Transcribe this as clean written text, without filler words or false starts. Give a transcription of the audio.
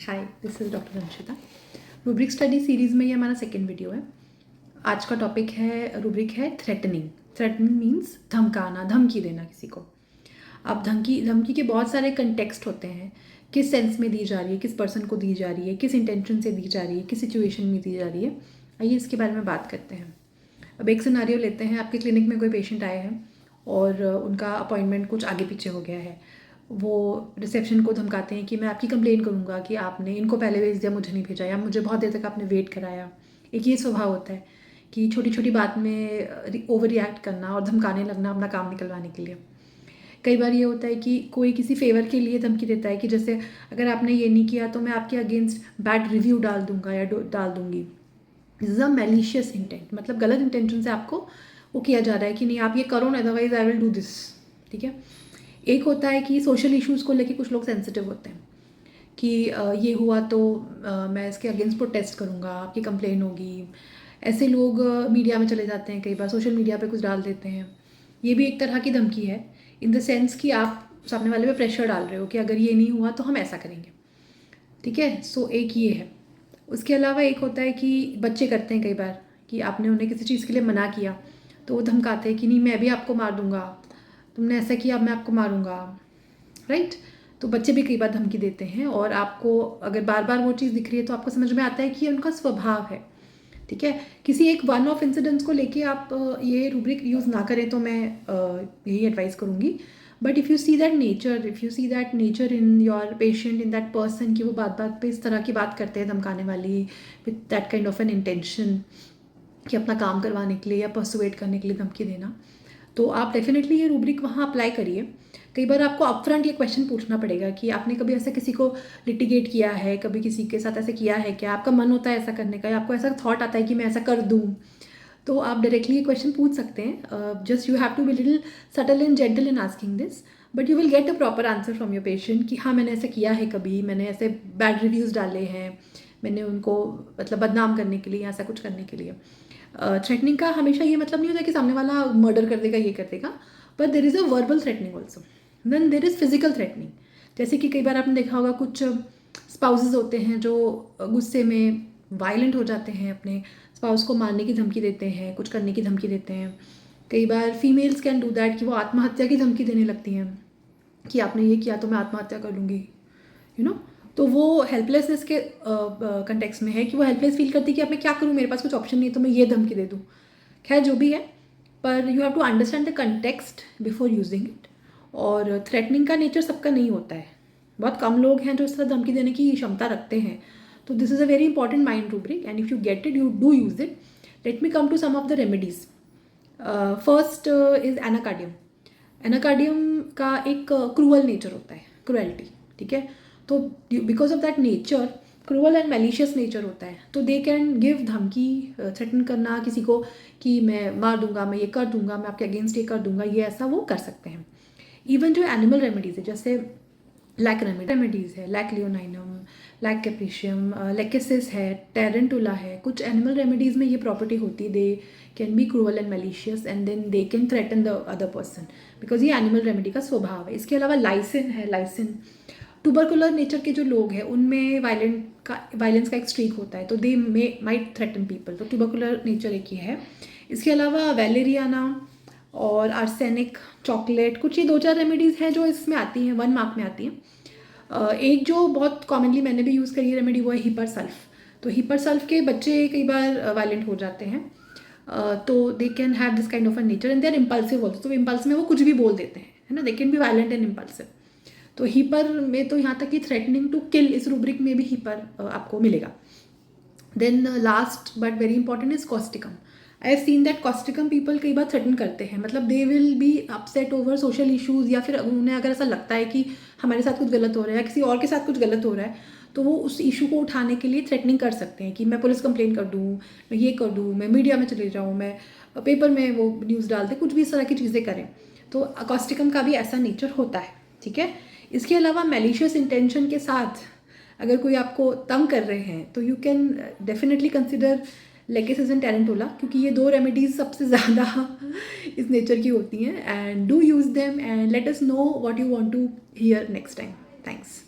Hi, this is doctor Anshita. Rubric study series में ये हमारा सेकेंड वीडियो है। आज का टॉपिक है, रूब्रिक है थ्रेटनिंग। थ्रेटनिंग मीन्स धमकाना, धमकी देना किसी को। अब धमकी के बहुत सारे कंटेक्स्ट होते हैं, किस सेंस में दी जा रही है, किस पर्सन को दी जा रही है, किस इंटेंशन से दी जा रही है, किस सिचुएशन में दी जा रही है। आइए इसके बारे में बात करते हैं। अब एक सिनारियो लेते हैं, आपके क्लिनिक में कोई पेशेंट आए हैं और उनका अपॉइंटमेंट कुछ आगे पीछे हो गया है। वो रिसेप्शन को धमकाते हैं कि मैं आपकी कंप्लेन करूँगा कि आपने इनको पहले भेज दिया, मुझे नहीं भेजा, या मुझे बहुत देर तक आपने वेट कराया। एक ये स्वभाव होता है कि छोटी छोटी बात में ओवर रिएक्ट करना और धमकाने लगना अपना काम निकलवाने के लिए। कई बार ये होता है कि कोई किसी फेवर के लिए धमकी देता है कि जैसे अगर आपने ये नहीं किया तो मैं आपके अगेंस्ट बैड रिव्यू डाल दूंगा या डाल दूंगी। This is a malicious intent, मतलब गलत इंटेंशन से आपको वो किया जा रहा है कि नहीं आप ये करो ना, otherwise I will do this. ठीक है। एक होता है कि सोशल इश्यूज़ को लेके कुछ लोग सेंसिटिव होते हैं कि ये हुआ तो मैं इसके अगेंस्ट प्रोटेस्ट करूँगा, आपकी कंप्लेन होगी। ऐसे लोग मीडिया में चले जाते हैं, कई बार सोशल मीडिया पे कुछ डाल देते हैं। ये भी एक तरह की धमकी है, इन द सेंस कि आप सामने वाले पे प्रेशर डाल रहे हो कि अगर ये नहीं हुआ तो हम ऐसा करेंगे। ठीक है, सो एक ये है। उसके अलावा एक होता है कि बच्चे करते हैं कई बार कि आपने उन्हें किसी चीज़ के लिए मना किया तो वो धमकाते हैं कि नहीं मैं भी आपको मार दूंगा, तुमने ऐसा किया अब मैं आपको मारूंगा। राइट। तो बच्चे भी कई बार धमकी देते हैं और आपको अगर बार बार वो चीज़ दिख रही है तो आपको समझ में आता है कि ये उनका स्वभाव है। ठीक है। किसी एक वन ऑफ इंसिडेंट्स को लेके आप ये रूब्रिक यूज़ ना करें तो मैं यही एडवाइस करूँगी। But if you see that nature in your patient, in that person, कि वो बात बात पे इस तरह की बात करते हैं धमकाने वाली, with that kind of an intention कि अपना काम करवाने के लिए या परसुएट करने के लिए धमकी देना, तो आप डेफिनेटली ये रूब्रिक वहाँ अप्लाई करिए। कई बार आपको अपफ्रंट ये क्वेश्चन पूछना पड़ेगा कि आपने कभी ऐसा किसी को लिटिगेट किया है, कभी किसी के साथ ऐसे किया है क्या, आपका मन होता है ऐसा करने का, या आपको ऐसा थॉट आता है कि मैं ऐसा कर दूँ। तो आप डायरेक्टली ये क्वेश्चन पूछ सकते हैं। Just you have to be little subtle and gentle in asking this, but you will get a proper answer from your patient कि हाँ मैंने ऐसा किया है, कभी मैंने ऐसे बैड रिव्यूज़ डाले हैं, मैंने उनको मतलब बदनाम करने के लिए या ऐसा कुछ करने के लिए। थ्रेटनिंग का हमेशा ये मतलब नहीं होता कि सामने वाला मर्डर कर देगा, ये कर देगा, but there is a verbal threatening also, then there is physical threatening. जैसे कि कई बार आपने देखा होगा कुछ स्पाउसेस होते हैं जो गुस्से में वायलेंट हो जाते हैं, अपने स्पाउस को मारने की धमकी देते हैं, कुछ करने की धमकी देते हैं। कई बार फीमेल्स कैन डू दैट कि वो आत्महत्या की धमकी देने लगती हैं कि आपने ये किया तो मैं आत्महत्या कर लूँगी, यू नो। तो वो हेल्पलेसनेस के कंटेक्स्ट में है कि वो हेल्पलेस फील करती है कि अब मैं क्या करूँ, मेरे पास कुछ ऑप्शन नहीं है तो मैं ये धमकी दे दूँ। खैर जो भी है, पर you have to understand the context before using it. और थ्रेटनिंग का नेचर सबका नहीं होता है, बहुत कम लोग हैं जो इस तरह धमकी देने की क्षमता रखते हैं। तो this is a very important mind rubric, and if you get it you do use it. Let me come to some of the remedies. First is anacardium. Anacardium का एक क्रूअल नेचर होता है, क्रुएल्टी। ठीक है। तो because of that nature, cruel and malicious nature होता है, तो दे कैन गिव धमकी, थ्रेटन करना किसी को कि मैं मार दूंगा, मैं ये कर दूंगा, मैं आपके अगेंस्ट ये कर दूंगा, ये ऐसा वो कर सकते हैं। इवन जो एनिमल रेमेडीज़ है, जैसे लैक रेमेडीज़ है, lac leoninum, lac capricium, lachesis है, टेरेंटुला है, कुछ एनिमल रेमेडीज़ में ये प्रॉपर्टी होती है, they can be cruel and malicious and then they can threaten the other person, because ये एनिमल रेमेडी का स्वभाव है। इसके अलावा लाइसिन है। लाइसिन, ट्यूबरकुलर नेचर के जो लोग हैं उनमें वायलेंस का एक स्ट्रीक होता है, तो दे माइट थ्रेटन पीपल, तो ट्यूबरकुलर नेचर एक ही है। इसके अलावा वैलेरियाना और आर्सेनिक, चॉकलेट, कुछ ये 2-4 रेमेडीज़ हैं जो इसमें आती हैं, 1 मार्क में आती हैं। एक जो बहुत कॉमनली मैंने भी यूज़ करी है रेमेडी, वो है हीपर सल्फ। तो हीपर सल्फ के बच्चे कई बार वायलेंट हो जाते हैं, तो they can have this kind of a nature and they are impulsive also. तो इम्पल्स में वो कुछ भी बोल देते हैं, है ना, they can be violent and impulsive. तो हीपर में तो यहाँ तक कि थ्रेटनिंग टू किल, इस रूब्रिक में भी हीपर आपको मिलेगा। Then last but very important is causticum. I have seen that causticum people कई बार थ्रेटन करते हैं, मतलब they will be upset over social issues, या फिर उन्हें अगर ऐसा लगता है कि हमारे साथ कुछ गलत हो रहा है या किसी और के साथ कुछ गलत हो रहा है, तो वो उस इशू को उठाने के लिए थ्रेटनिंग कर सकते हैं कि मैं पुलिस कंप्लेन कर दूँ, मैं ये कर दूँ, मैं मीडिया में चले जाऊँ, मैं पेपर में वो न्यूज़ डाल दे, कुछ भी इस तरह की चीज़ें करें। तो कॉस्टिकम का भी ऐसा नेचर होता है। ठीक है। इसके अलावा मैलिशियस इंटेंशन के साथ अगर कोई आपको तंग कर रहे हैं तो you can definitely consider lachesis and tarantula, क्योंकि ये 2 रेमेडीज सबसे ज़्यादा इस नेचर की होती हैं। And do use them and let us know what you want to hear next time. Thanks.